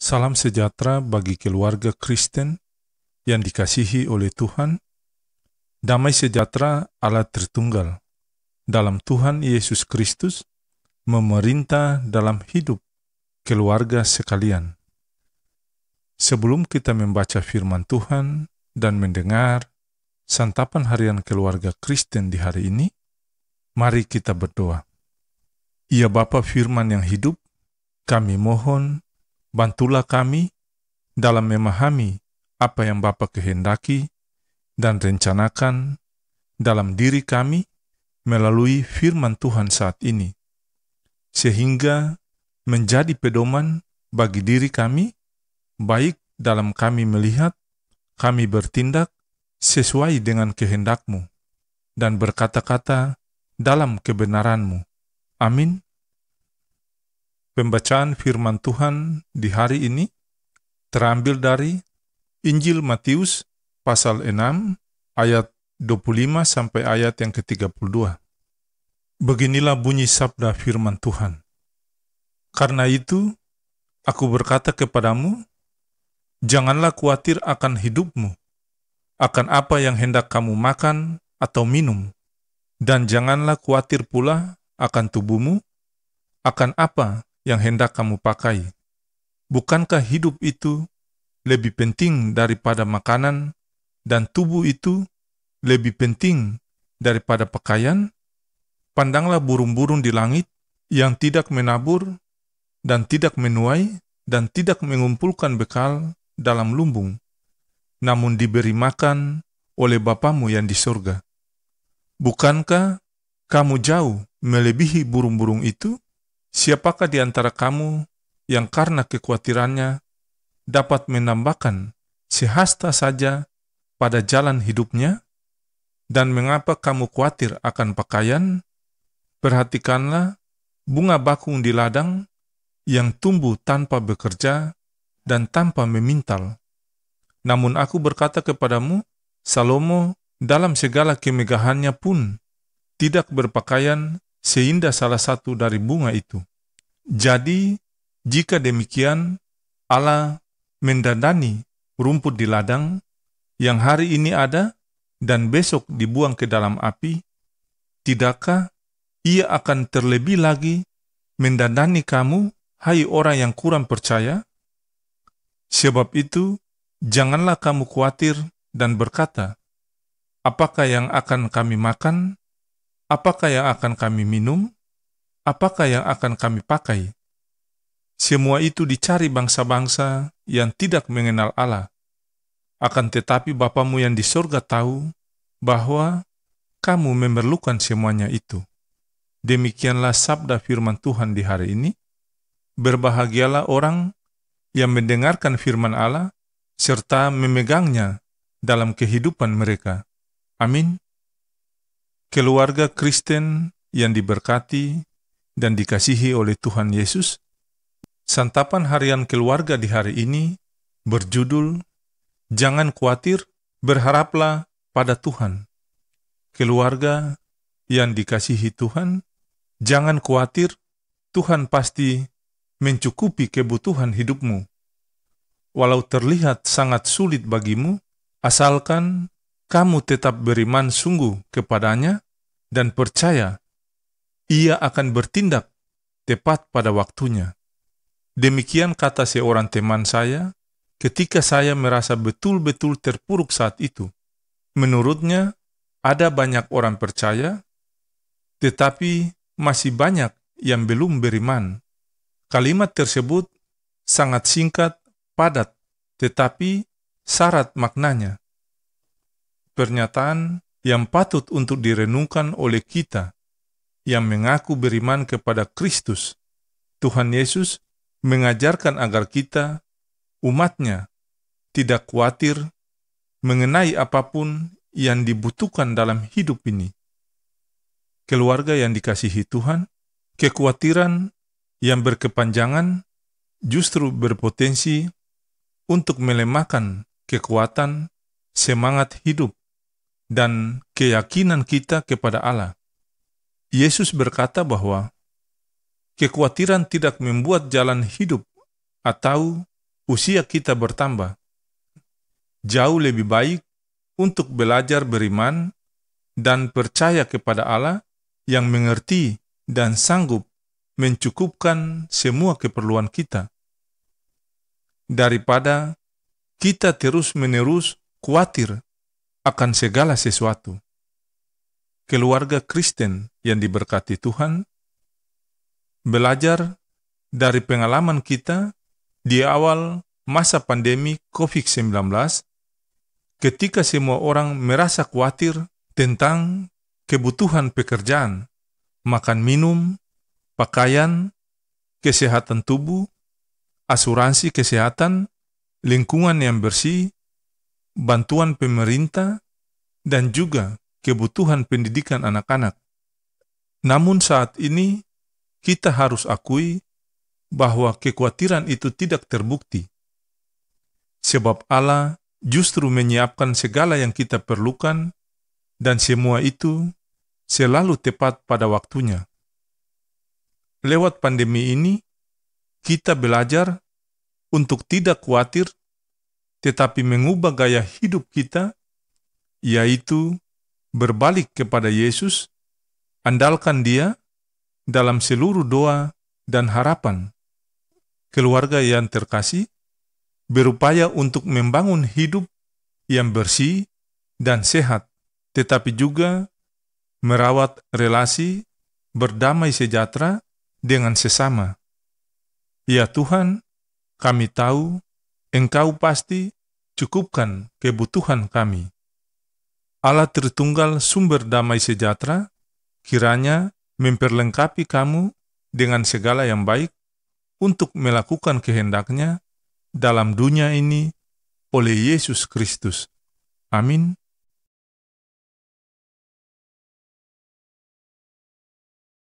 Salam sejahtera bagi keluarga Kristen yang dikasihi oleh Tuhan. Damai sejahtera Allah Tritunggal dalam Tuhan Yesus Kristus memerintah dalam hidup keluarga sekalian. Sebelum kita membaca firman Tuhan dan mendengar santapan harian keluarga Kristen di hari ini, mari kita berdoa. Ya Bapa firman yang hidup, kami mohon bantulah kami dalam memahami apa yang Bapa kehendaki dan rencanakan dalam diri kami melalui firman Tuhan saat ini, sehingga menjadi pedoman bagi diri kami, baik dalam kami melihat, kami bertindak sesuai dengan kehendak-Mu, dan berkata-kata dalam kebenaran-Mu. Amin. Pembacaan firman Tuhan di hari ini terambil dari Injil Matius pasal 6 ayat 25 sampai ayat yang ke-32. Beginilah bunyi sabda firman Tuhan. Karena itu, aku berkata kepadamu, janganlah khawatir akan hidupmu, akan apa yang hendak kamu makan atau minum, dan janganlah khawatir pula akan tubuhmu, akan apa yang hendak kamu pakai. Bukankah hidup itu lebih penting daripada makanan, dan tubuh itu lebih penting daripada pakaian? Pandanglah burung-burung di langit yang tidak menabur dan tidak menuai dan tidak mengumpulkan bekal dalam lumbung, namun diberi makan oleh Bapamu yang di surga. Bukankah kamu jauh melebihi burung-burung itu? Siapakah di antara kamu yang karena kekhawatirannya dapat menambahkan sehasta saja pada jalan hidupnya? Dan mengapa kamu khawatir akan pakaian? Perhatikanlah bunga bakung di ladang yang tumbuh tanpa bekerja dan tanpa memintal. Namun aku berkata kepadamu, Salomo dalam segala kemegahannya pun tidak berpakaian seindah salah satu dari bunga itu. Jadi, jika demikian, Allah mendandani rumput di ladang yang hari ini ada dan besok dibuang ke dalam api, tidakkah Ia akan terlebih lagi mendandani kamu, hai orang yang kurang percaya? Sebab itu, janganlah kamu khawatir dan berkata, apakah yang akan kami makan? Apakah yang akan kami minum? Apakah yang akan kami pakai? Semua itu dicari bangsa-bangsa yang tidak mengenal Allah. Akan tetapi Bapamu yang di surga tahu bahwa kamu memerlukan semuanya itu. Demikianlah sabda firman Tuhan di hari ini. Berbahagialah orang yang mendengarkan firman Allah serta memegangnya dalam kehidupan mereka. Amin. Keluarga Kristen yang diberkati dan dikasihi oleh Tuhan Yesus, santapan harian keluarga di hari ini berjudul, Jangan khawatir, berharaplah pada Tuhan. Keluarga yang dikasihi Tuhan, jangan khawatir, Tuhan pasti mencukupi kebutuhan hidupmu. Walau terlihat sangat sulit bagimu, asalkan kamu tetap beriman sungguh kepadanya dan percaya Ia akan bertindak tepat pada waktunya. Demikian kata seorang teman saya ketika saya merasa betul-betul terpuruk saat itu. Menurutnya, ada banyak orang percaya, tetapi masih banyak yang belum beriman. Kalimat tersebut sangat singkat, padat, tetapi syarat maknanya. Pernyataan yang patut untuk direnungkan oleh kita yang mengaku beriman kepada Kristus. Tuhan Yesus mengajarkan agar kita, umat-Nya, tidak khawatir mengenai apapun yang dibutuhkan dalam hidup ini. Keluarga yang dikasihi Tuhan, kekhawatiran yang berkepanjangan justru berpotensi untuk melemahkan kekuatan, semangat hidup, dan keyakinan kita kepada Allah. Yesus berkata bahwa kekhawatiran tidak membuat jalan hidup atau usia kita bertambah. Jauh lebih baik untuk belajar beriman dan percaya kepada Allah yang mengerti dan sanggup mencukupkan semua keperluan kita, daripada kita terus-menerus khawatir akan segala sesuatu. Keluarga Kristen yang diberkati Tuhan, belajar dari pengalaman kita di awal masa pandemi COVID-19, ketika semua orang merasa khawatir tentang kebutuhan pekerjaan, makan minum, pakaian, kesehatan tubuh, asuransi kesehatan, lingkungan yang bersih, bantuan pemerintah, dan juga kebutuhan pendidikan anak-anak. Namun saat ini, kita harus akui bahwa kekhawatiran itu tidak terbukti. Sebab Allah justru menyiapkan segala yang kita perlukan, dan semua itu selalu tepat pada waktunya. Lewat pandemi ini, kita belajar untuk tidak khawatir, tetapi mengubah gaya hidup kita, yaitu berbalik kepada Yesus, andalkan Dia dalam seluruh doa dan harapan. Keluarga yang terkasih, berupaya untuk membangun hidup yang bersih dan sehat, tetapi juga merawat relasi berdamai sejahtera dengan sesama. Ya Tuhan, kami tahu Engkau pasti cukupkan kebutuhan kami. Allah Tritunggal sumber damai sejahtera, kiranya memperlengkapi kamu dengan segala yang baik untuk melakukan kehendak-Nya dalam dunia ini oleh Yesus Kristus. Amin.